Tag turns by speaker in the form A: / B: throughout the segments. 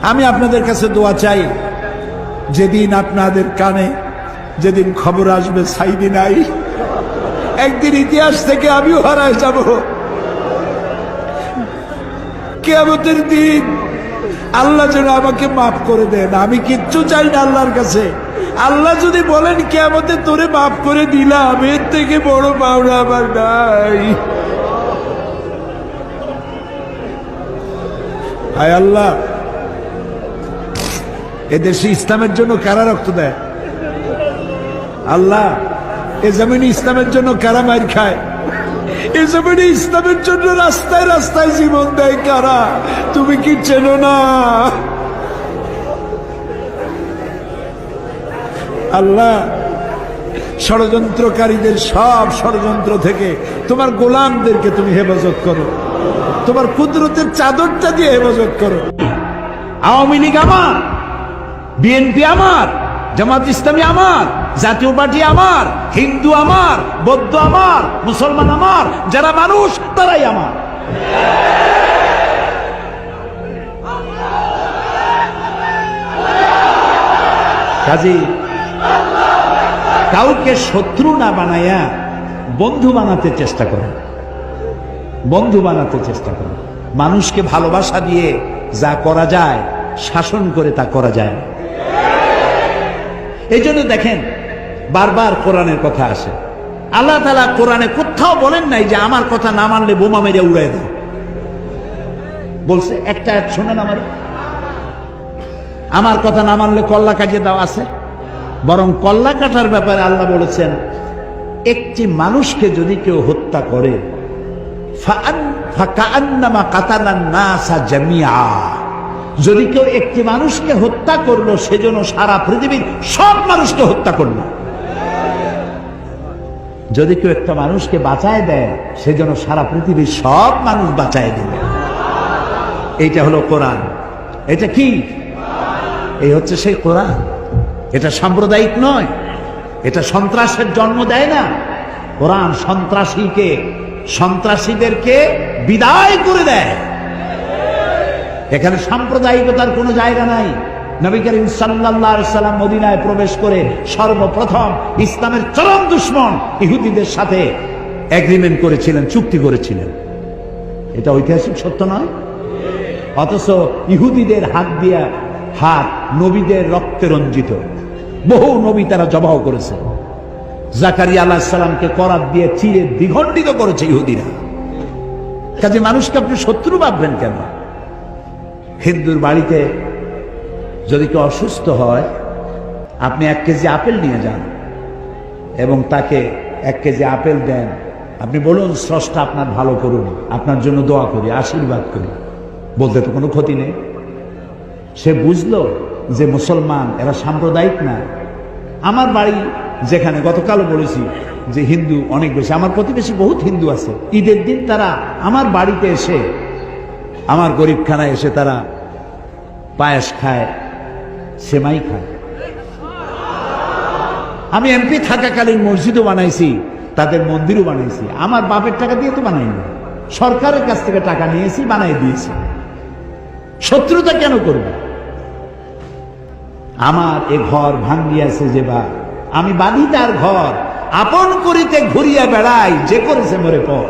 A: আমি আপনাদের কাছে দোয়া চাই, যেদিন আপনাদের কানে যেদিন খবর আসবে সাইদি নাই, একদিন ইতিহাস থেকে আমিও হারায় যাব। কিয়ামতের দিন আল্লাহ যেন আমাকে মাফ করে দেন। আমি কিচ্ছু চাই না আল্লাহর কাছে। আল্লাহ যদি বলেন কিয়ামতে তোরে মাফ করে দিলাম, এর থেকে বড় পাওনা আমার নাই। হায় আল্লাহ, এদেশে ইসলামের জন্য কারা রক্ত দেয়? আল্লাহ, এ জমিনে ইসলামের জন্য কারা মার খায়? এ জমিনে ইসলামের জন্য রাস্তায় রাস্তায় জীবন দেয় কারা? তুমি কি চেনো না? আল্লাহ, ষড়যন্ত্রকারীদের সব ষড়যন্ত্র থেকে তোমার গোলামদেরকে তুমি হেফাজত করো, তোমার কুদরতের চাদরটা দিয়ে হেফাজত করো। আওয়ামী লীগ আমার, বিএনপি আমার, জামাত ইসলামী আমার, জাতীয় পার্টি আমার, হিন্দু আমার, বৌদ্ধ আমার, মুসলমান আমার, যারা মানুষ তারাই আমার। কাজী কাউকে শত্রু না বানাইয়া বন্ধু বানাতে চেষ্টা করো, বন্ধু বানাতে চেষ্টা করো। মানুষকে ভালোবাসা দিয়ে যা করা যায়, শাসন করে তা করা যায় না। এই জন্য দেখেন বারবার কোরআনের কথা আসে। আল্লাহ তাআলা কোরআনে কোথাও বলেন নাই যে আমার কথা না মানলে বোমা মেরে উড়াই দাও। বলছে একটা শোনেন, আমার কথা না মানলে কল্লা কাটিয়ে দাও আছে। বরং কল্লা কাটার ব্যাপারে আল্লাহ বলেছেন, একটি মানুষকে যদি কেউ হত্যা করে ফাকান্নামা কাতালান নাসা জামিআ, যদি কেউ একটি মানুষকে হত্যা করলো সেজন্য সারা পৃথিবীর সব মানুষকে হত্যা করলো। যদি কেউ একটা মানুষকে বাঁচায় দেয় সেজন্য সারা পৃথিবীর সব মানুষ বাঁচায় দিল। এইটা হলো কোরআন। এটা কি? এই হচ্ছে সেই কোরআন। এটা সাম্প্রদায়িক নয়, এটা সন্ত্রাসের জন্ম দেয় না। কোরআন সন্ত্রাসীদেরকে বিদায় করে দেয়। এখানে সাম্প্রদায়িকতার কোনো জায়গা নাই। নবী করিম সাল্লাল্লাহু আলাইহি সাল্লাম মদিনায় প্রবেশ করে সর্বপ্রথম ইসলামের চরম দুশমন ইহুদিদের সাথে এগ্রিমেন্ট করেছিলেন, চুক্তি করেছিলেন। এটা ঐতিহাসিক সত্য নয়? অথচ ইহুদিদের হাত দিয়া হাত নবীদের রক্তে রঞ্জিত। বহু নবী তারা জবাহ করেছে। জাকারিয়া আলাইহিস সালামকে করাত দিয়ে চিরে দ্বিখণ্ডিত করেছে ইহুদিরা। কাজে মানুষকে আপনি শত্রু ভাববেন কেন? হিন্দুর বাড়িতে যদি কেউ অসুস্থ হয়, আপনি 1 কেজি আপেল নিয়ে যান এবং তাকে 1 কেজি আপেল দেন। আপনি বলুন, স্রষ্টা আপনার ভালো করুন, আপনার জন্য দোয়া করি, আশীর্বাদ করি। বলতে তো কোনো ক্ষতি নেই। সে বুঝলো যে মুসলমান এরা সাম্প্রদায়িক না। আমার বাড়ি যেখানে গতকালও বলেছি যে হিন্দু অনেক বেশি, আমার প্রতিবেশী বহুত হিন্দু আছে। ঈদের দিন তারা আমার বাড়িতে এসে, আমার গরিবখানায় এসে তারা পায়েস খায়, সেমাই খায়। আমি এমপি থাকাকালীন মসজিদও বানাইছি, তাদের মন্দিরও বানাইছি। আমার বাপের টাকা দিয়ে তো বানাইনি, সরকারের কাছ থেকে টাকা নিয়েছি, বানাই দিয়েছি। শত্রুতা কেন করবে? আমার এ ঘর ভাঙ্গিয়াছে যে বা, আমি বাঁধি তার ঘর, আপন করিতে ঘুরিয়া বেড়াই, যে করেছে মরে পর।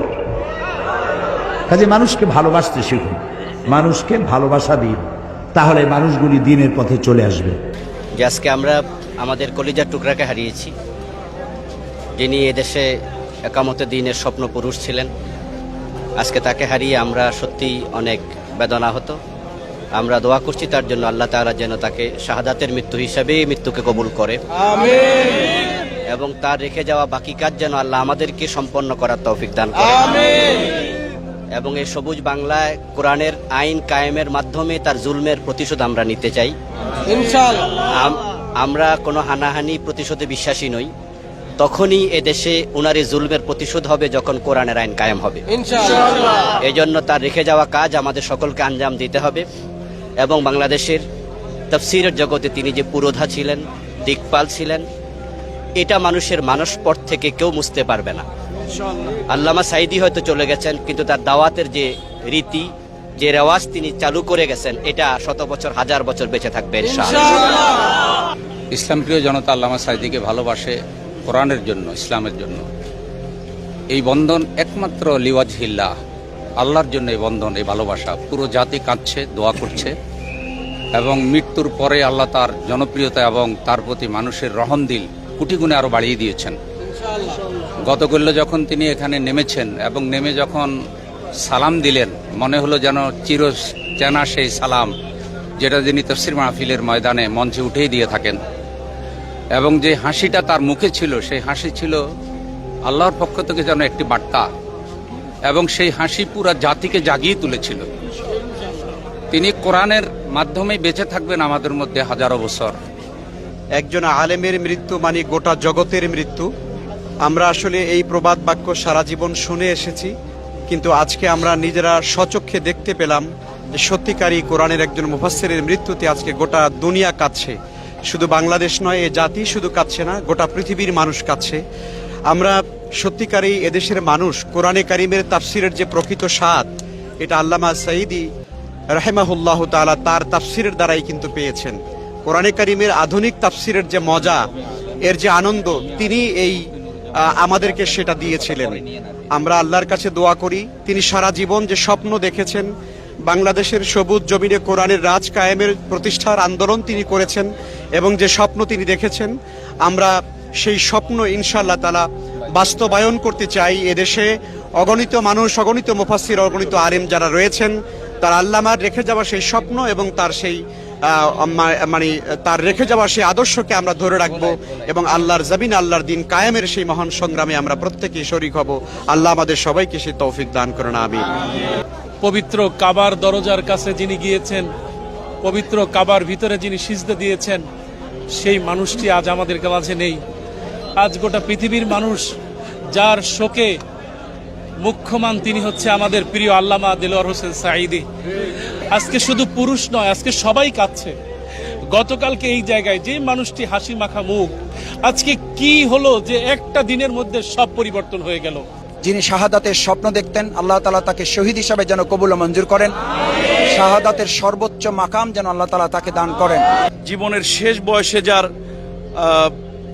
A: কাজে মানুষকে ভালোবাসতে শিখুন, মানুষকে ভালোবাসা দিন, তাহলে মানুষগুলি দিনের পথে চলে আসবে।
B: যে আজকে আমরা আমাদের কলিজার টুকরাকে হারিয়েছি, যিনি এদেশে একামতে দ্বীনের স্বপ্ন পুরুষ ছিলেন। আজকে তাকে হারিয়ে আমরা সত্যি অনেক বেদনাহত। আমরা দোয়া করছি তার জন্য, আল্লাহ তাআলা যেন তাকে শাহাদাতের মৃত্যু হিসাবে মৃত্যুকে কবুল করে, আমিন। এবং তার রেখে যাওয়া বাকি কাজ যেন আল্লাহ আমাদেরকে সম্পন্ন করার তৌফিক দান করে, আমিন। এবং এই সবুজ বাংলায় কোরআনের আইন কায়েমের মাধ্যমে তার জুলমের প্রতিশোধ আমরা নিতে চাই, ইনশাআল্লাহ। আমরা কোনো হানাহানি প্রতিশোধে বিশ্বাসী নই। তখনই এদেশে উনার এই জুলমের প্রতিশোধ হবে যখন কোরআনের আইন কায়েম হবে, ইনশাআল্লাহ। এই জন্য তার রেখে যাওয়া কাজ আমাদের সকলকে আঞ্জাম দিতে হবে। এবং বাংলাদেশের তাফসীরের জগতে তিনি যে পুরোধা ছিলেন, দিকপাল ছিলেন, এটা মানুষের মানসপট থেকে কেউ মুছতে পারবে না। আল্লামা সাঈদী হয়তো চলে গেছেন, কিন্তু তার দাওয়াতের যে রীতি, যে রেওয়াজ তিনি চালু করে গেছেন এটা শত বছর হাজার বছর বেঁচে থাকবে ইনশাআল্লাহ।
C: ইসলাম প্রিয় জনতা আল্লামা সাঈদীকে ভালোবাসে কোরআনের জন্য, ইসলামের জন্য। এই বন্ধন একমাত্র লিওয়াজহিল্লাহ, আল্লাহর জন্য এই বন্ধন, এই ভালোবাসা। পুরো জাতি কাঁদছে, দোয়া করছে, এবং মৃত্যুর পরে আল্লাহ তার জনপ্রিয়তা এবং তার প্রতি মানুষের রহমদিল কোটি গুণে আরও বাড়িয়ে দিয়েছেন। গতকাল যখন তিনি এখানে নেমেছেন এবং নেমে যখন সালাম দিলেন, মনে হলো যেন চির চেনা সেই সালাম যেটা তিনি তাফসীর মাহফিলের ময়দানে মঞ্চে উঠেই দিয়ে থাকেন। এবং যে হাসিটা তার মুখে ছিল, সেই হাসি ছিল আল্লাহর পক্ষ থেকে যেন একটি বার্তা, এবং সেই হাসি পুরা জাতিকে জাগিয়ে তুলেছিল। তিনি কোরআনের মাধ্যমে বেঁচে থাকবেন আমাদের মধ্যে হাজারো বছর।
D: একজন আলেমের মৃত্যু মানে গোটা জগতের মৃত্যু। আমরা আসলে এই প্রবাদ বাক্য সারা জীবন শুনে এসেছি, কিন্তু আজকে আমরা নিজেরা স্বচক্ষে দেখতে পেলাম যে সত্যিকারই কোরআনের একজন মুফাসসিরের মৃত্যুতে আজকে গোটা দুনিয়া কাঁদছে। শুধু বাংলাদেশ নয়, এ জাতি শুধু কাঁদছে না, গোটা পৃথিবীর মানুষ কাঁদছে। আমরা সত্যিকারই এদেশের মানুষ কোরআনে কারিমের তাফসিরের যে প্রকৃত স্বাদ, এটা আল্লামা সাঈদী রাহিমাহুল্লাহ তাআলা তার তাফসিরের দ্বারাই কিন্তু পেয়েছেন। কোরআনে কারিমের আধুনিক তাফসিরের যে মজা, এর যে আনন্দ, তিনি এই আমাদেরকে সেটা দিয়েছিলেন। আমরা আল্লাহর কাছে দোয়া করি, তিনি সারা জীবন যে স্বপ্ন দেখেছেন, বাংলাদেশের সবুজ জমিনে কোরআনের রাজ কায়েমের প্রতিষ্ঠার আন্দোলন তিনি করেছেন, এবং যে স্বপ্ন তিনি দেখেছেন, আমরা সেই স্বপ্ন ইনশাআল্লাহ তাআলা বাস্তবায়ন করতে চাই। এদেশে অগণিত মানুষ, অগণিত মুফাসসির, অগণিত আলেম যারা রয়েছেন, তার আল্লামার রেখে যাওয়া সেই স্বপ্ন এবং তার সেই তার রেখে যাওয়া সেই আদর্শকে আমরা ধরে রাখবো, এবং আল্লাহর জমিন, আল্লাহর দিন কায়েমের সেই মহান সংগ্রামে আমরা প্রত্যেকেই শরীক হব। আল্লাহ আমাদের সবাইকে সেই তৌফিক দান করেন, আমিন।
E: পবিত্র কাবার দরজার কাছে যিনি গিয়েছেন, পবিত্র কাবার ভিতরে যিনি সিজদা দিয়েছেন, সেই মানুষটি আজ আমাদের মাঝে নেই। আজ গোটা পৃথিবীর মানুষ যার শোকে মুখ্যমান, তিনি হচ্ছে আমাদের প্রিয় আল্লামা দেলোয়ার হোসেন সাঈদী। আজকে শুধু পুরুষ নয়, আজকে সবাই কাঁদছে। গতকালকে এই জায়গায় যে মানুষটি হাসি মাখা মুখ, আজকে কি হলো যে একটা দিনের মধ্যে সব পরিবর্তন হয়ে গেল।
F: যিনি শাহাদাতের স্বপ্ন দেখতেন, আল্লাহ তাআলা তাকে শহীদ হিসাবে যেন কবুল ও মঞ্জুর করেন। শাহাদাতের সর্বোচ্চ মাকাম যেন আল্লাহ তাআলা তাকে দান করেন।
G: জীবনের শেষ বয়সে যার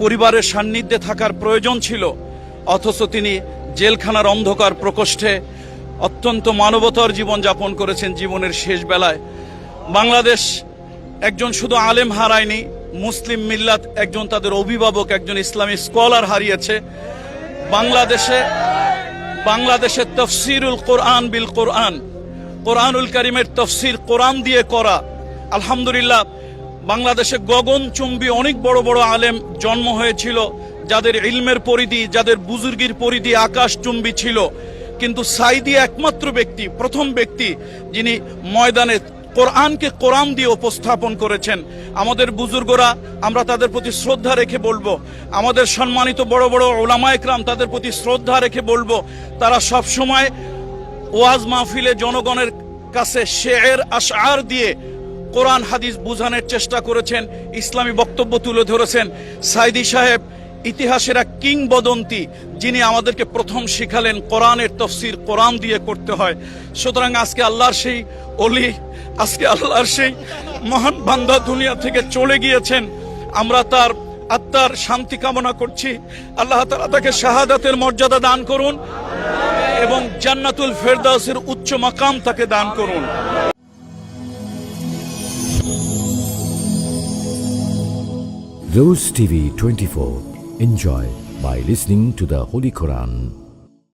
G: পরিবারের সান্নিধ্যে থাকার প্রয়োজন ছিল, অথচ তিনি জেলখানার অন্ধকার প্রকোষ্ঠে অত্যন্ত মানবতার জীবন যাপন করেছেন। জীবনের শেষ বেলায় বাংলাদেশ একজন শুধু আলেম হারায়নি, মুসলিম মিল্লাত একজন তাদের অভিভাবক, একজন ইসলামী স্কলার হারিয়েছে। বাংলাদেশে তফসিরুল কোরআন বিল কোরআন, কোরআনুল কারীমের তফসির কোরআন দিয়ে করা, আলহামদুলিল্লাহ বাংলাদেশে গগনচুম্বী অনেক বড় বড় আলেম জন্ম হয়েছিল, যাদের ইলমের পরিধি, যাদের বুজুর্গির পরিধি আকাশচুম্বী ছিল। কিন্তু সাঈদী একমাত্র ব্যক্তি, প্রথম ব্যক্তি যিনি ময়দানে কোরআনকে কোরআন দিয়ে উপস্থাপন করেছেন। আমাদের বুজুর্গরা, আমরা তাদের প্রতি শ্রদ্ধা রেখে বলবো, আমাদের সম্মানিত বড় বড় উলামায়ে কেরাম, তাদের প্রতি শ্রদ্ধা রেখে বলবো, তারা সব সময় ওয়াজ মাহফিলে জনগণের কাছে শের আশআর দিয়ে কোরআন হাদিস বুঝানোর চেষ্টা করেছেন, ইসলামী বক্তব্য তুলে ধরেছেন। সাঈদী সাহেব ইতিহাসের এক কিংবদন্তি, যিনি আমাদেরকে প্রথম শিখালেন কোরআনের তফসির কোরআন দিয়ে করতে হয়। সুতরাং আজকে আল্লাহর সেই ওলি, আজকে আল্লাহর সেই মহান বান্দা দুনিয়া থেকে চলে গিয়েছেন। আমরা তার আত্মার শান্তি কামনা করছি। আল্লাহ তাআলা তাকে শাহাদাতের মর্যাদা দান করুন এবং জান্নাতুল ফেরদাউসের উচ্চ মাকাম তাকে দান করুন।
H: Rose TV 24. Enjoy by listening to the Holy Quran.